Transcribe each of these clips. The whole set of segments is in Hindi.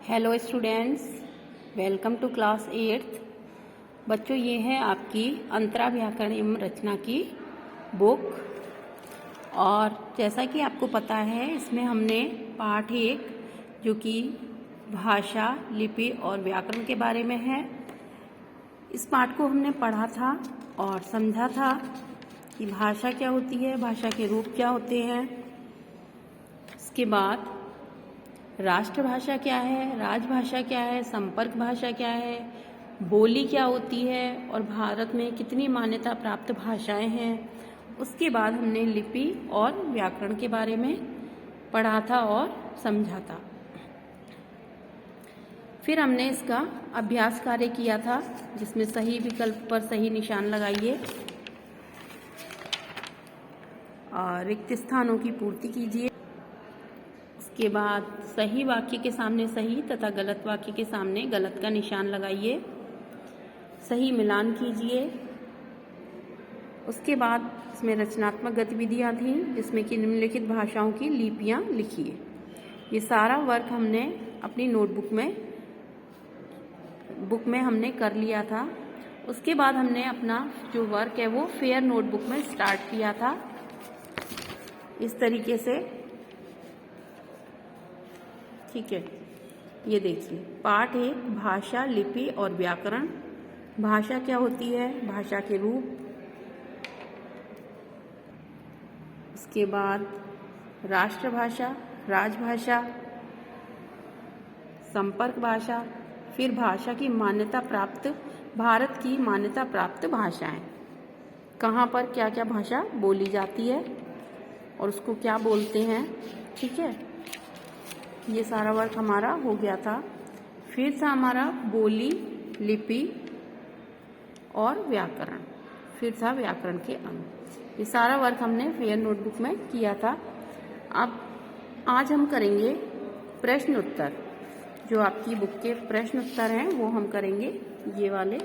Hello students, welcome to class 8th। बच्चों, ये है आपकी अंतरा व्याकरण एवं रचना की बुक। और जैसा कि आपको पता है, इसमें हमने पाठ 1 जो कि भाषा, लिपि और व्याकरण के बारे में है, इस पाठ को हमने पढ़ा था और समझा था कि भाषा क्या होती है, भाषा के रूप क्या होते हैं। इसके बाद राष्ट्रभाषा क्या है, राजभाषा क्या है, संपर्क भाषा क्या है, बोली क्या होती है और भारत में कितनी मान्यता प्राप्त भाषाएं हैं। उसके बाद हमने लिपि और व्याकरण के बारे में पढ़ा था और समझा था। फिर हमने इसका अभ्यास कार्य किया था, जिसमें सही विकल्प पर सही निशान लगाइए और रिक्त स्थानों की पूर्ति कीजिए। उसके बाद सही वाक्य के सामने सही तथा गलत वाक्य के सामने गलत का निशान लगाइए, सही मिलान कीजिए। उसके बाद इसमें रचनात्मक गतिविधियां थीं, जिसमें कि निम्नलिखित भाषाओं की लिपियां लिखिए। ये सारा वर्क हमने अपनी नोटबुक में हमने कर लिया था। उसके बाद हमने अपना जो वर्क है वो फेयर नोटबुक में स्टार्ट किया था, इस तरीके से। ठीक है, ये देखिए पाठ 1 भाषा, लिपि और व्याकरण। भाषा क्या होती है, भाषा के रूप। उसके बाद राष्ट्रभाषा, राजभाषा, संपर्क भाषा, फिर भाषा की मान्यता प्राप्त, भारत की मान्यता प्राप्त भाषाएं, कहाँ पर क्या क्या भाषा बोली जाती है और उसको क्या बोलते हैं। ठीक है, ये सारा वर्क हमारा हो गया था। फिर था हमारा बोली, लिपि और व्याकरण, फिर था व्याकरण के अंग। ये सारा वर्क हमने फेयर नोटबुक में किया था। अब आज हम करेंगे प्रश्न उत्तर। जो आपकी बुक के प्रश्न उत्तर हैं वो हम करेंगे, ये वाले।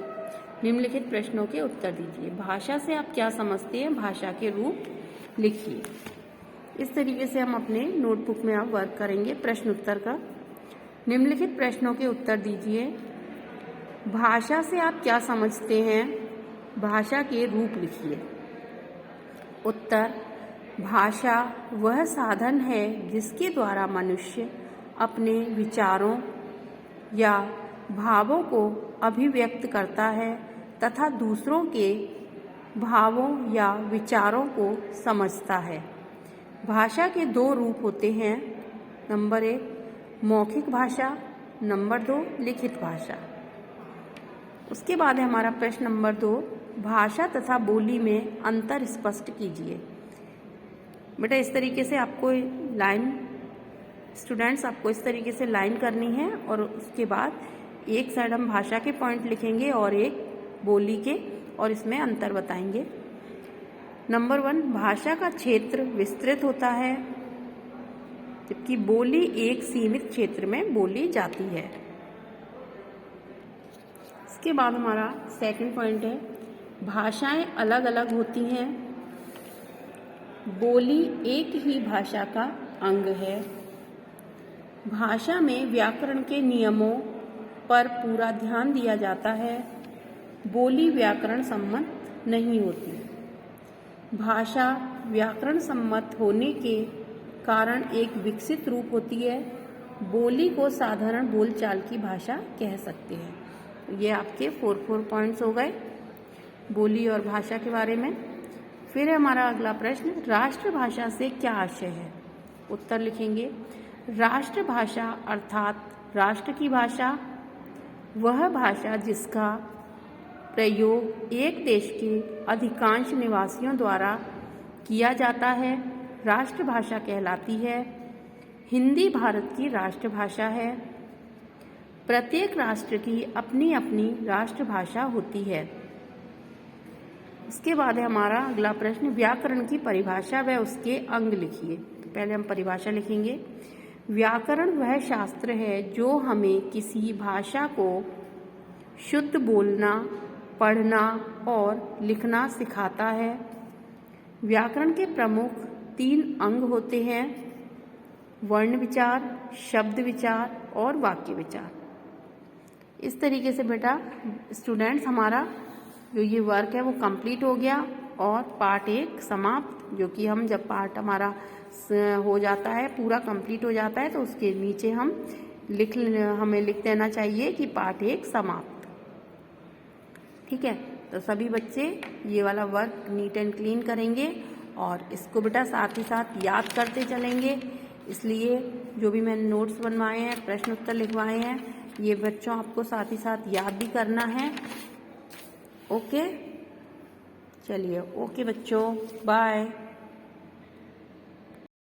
निम्नलिखित प्रश्नों के उत्तर दीजिए। भाषा से आप क्या समझते हैं, भाषा के रूप लिखिए। इस तरीके से हम अपने नोटबुक में आप वर्क करेंगे प्रश्न उत्तर का। निम्नलिखित प्रश्नों के उत्तर दीजिए। भाषा से आप क्या समझते हैं, भाषा के रूप लिखिए। उत्तर: भाषा वह साधन है जिसके द्वारा मनुष्य अपने विचारों या भावों को अभिव्यक्त करता है तथा दूसरों के भावों या विचारों को समझता है। भाषा के 2 रूप होते हैं। नंबर 1 मौखिक भाषा, नंबर 2 लिखित भाषा। उसके बाद है हमारा प्रश्न नंबर 2, भाषा तथा बोली में अंतर स्पष्ट कीजिए। बेटा इस तरीके से आपको आपको इस तरीके से लाइन करनी है और उसके बाद एक साइड हम भाषा के पॉइंट लिखेंगे और एक बोली के, और इसमें अंतर बताएंगे। नंबर 1, भाषा का क्षेत्र विस्तृत होता है जबकि बोली एक सीमित क्षेत्र में बोली जाती है। इसके बाद हमारा सेकंड पॉइंट है, भाषाएं अलग अलग होती हैं, बोली एक ही भाषा का अंग है। भाषा में व्याकरण के नियमों पर पूरा ध्यान दिया जाता है, बोली व्याकरण सम्मत नहीं होती। भाषा व्याकरण सम्मत होने के कारण एक विकसित रूप होती है, बोली को साधारण बोलचाल की भाषा कह सकते हैं। ये आपके 4 पॉइंट्स हो गए बोली और भाषा के बारे में। फिर है हमारा अगला प्रश्न, राष्ट्रभाषा से क्या आशय है। उत्तर लिखेंगे। राष्ट्रभाषा अर्थात राष्ट्र की भाषा, वह भाषा जिसका प्रयोग एक देश के अधिकांश निवासियों द्वारा किया जाता है, राष्ट्रभाषा कहलाती है। हिंदी भारत की राष्ट्रभाषा है। प्रत्येक राष्ट्र की अपनी अपनी राष्ट्रभाषा होती है। उसके बाद है हमारा अगला प्रश्न, व्याकरण की परिभाषा व उसके अंग लिखिए। तो पहले हम परिभाषा लिखेंगे। व्याकरण वह शास्त्र है जो हमें किसी भाषा को शुद्ध बोलना, पढ़ना और लिखना सिखाता है। व्याकरण के प्रमुख 3 अंग होते हैं, वर्ण विचार, शब्द विचार और वाक्य विचार। इस तरीके से बेटा स्टूडेंट्स हमारा जो ये वर्क है वो कंप्लीट हो गया और पार्ट 1 समाप्त। जो कि हम जब पार्ट हमारा हो जाता है, पूरा कंप्लीट हो जाता है, तो उसके नीचे हमें लिख देना चाहिए कि पार्ट 1 समाप्त। ठीक है, तो सभी बच्चे ये वाला वर्क नीट एंड क्लीन करेंगे और इसको बेटा साथ ही साथ याद करते चलेंगे। इसलिए जो भी मैंने नोट्स बनवाए हैं, प्रश्न उत्तर लिखवाए हैं, ये बच्चों आपको साथ ही साथ याद भी करना है। ओके, चलिए ओके बच्चों, बाय।